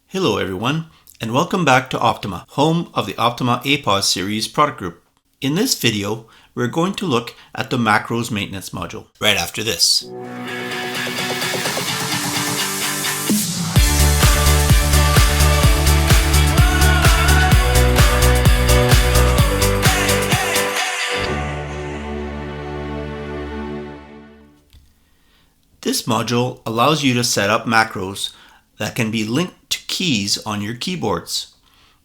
Hello everyone, and welcome back to Optima, home of the Optima APOS series product group. In this video, we're going to look at the macros maintenance module right after this. This module allows you to set up macros that can be linked to keys on your keyboards.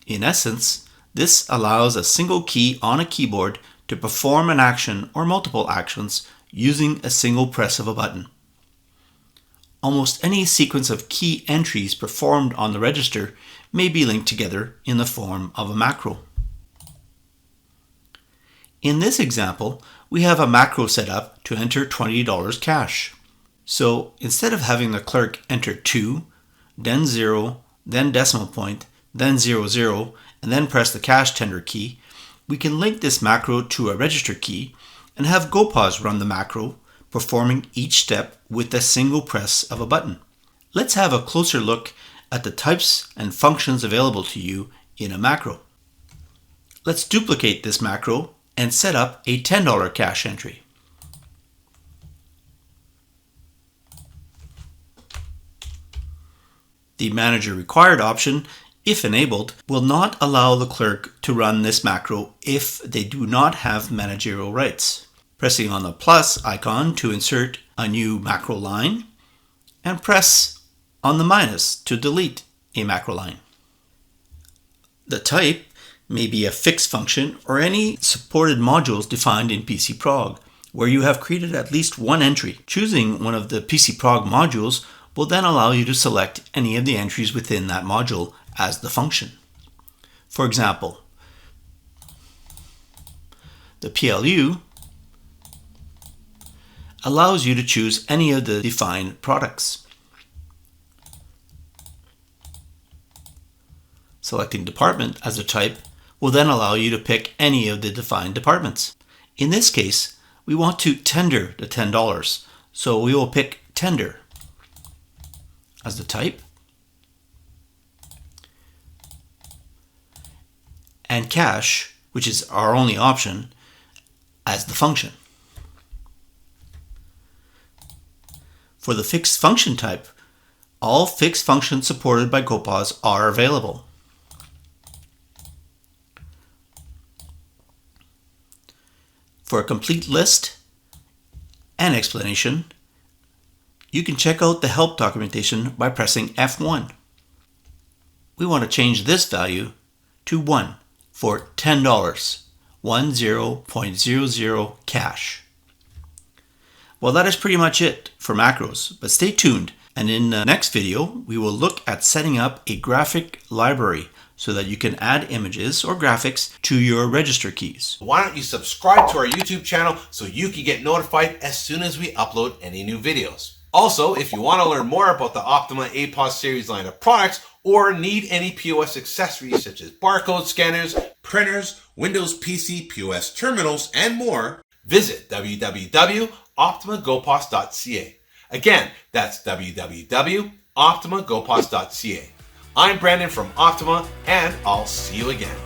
In essence, this allows a single key on a keyboard to perform an action or multiple actions using a single press of a button. Almost any sequence of key entries performed on the register may be linked together in the form of a macro. In this example, we have a macro set up to enter $20 cash. So instead of having the clerk enter 2, then 0, then decimal point, then 00, and then press the cash tender key, we can link this macro to a register key and have GoPause run the macro, performing each step with a single press of a button. Let's have a closer look at the types and functions available to you in a macro. Let's duplicate this macro and set up a $10 cash entry. The Manager Required option, if enabled, will not allow the clerk to run this macro if they do not have managerial rights. Pressing on the plus icon to insert a new macro line, and press on the minus to delete a macro line. The type may be a fixed function or any supported modules defined in PCPROG, where you have created at least one entry. Choosing one of the PCPROG modules will then allow you to select any of the entries within that module as the function. For example, the PLU allows you to choose any of the defined products. Selecting department as a type will then allow you to pick any of the defined departments. In this case, we want to tender the $10, so we will pick tender as the type, and cash, which is our only option, as the function. For the fixed function type, all fixed functions supported by GoPause are available. For a complete list and explanation, you can check out the help documentation by pressing F1. We want to change this value to 1 for $10, 10.00 cash. Well, that is pretty much it for macros, but stay tuned, and in the next video we will look at setting up a graphic library so that you can add images or graphics to your register keys. Why don't you subscribe to our YouTube channel so you can get notified as soon as we upload any new videos. Also, if you want to learn more about the Optima APOS series line of products or need any POS accessories such as barcode scanners, printers, Windows PC POS terminals, and more, visit www.optimagopos.ca. Again, that's www.optimagopos.ca. I'm Brandon from Optima, and I'll see you again.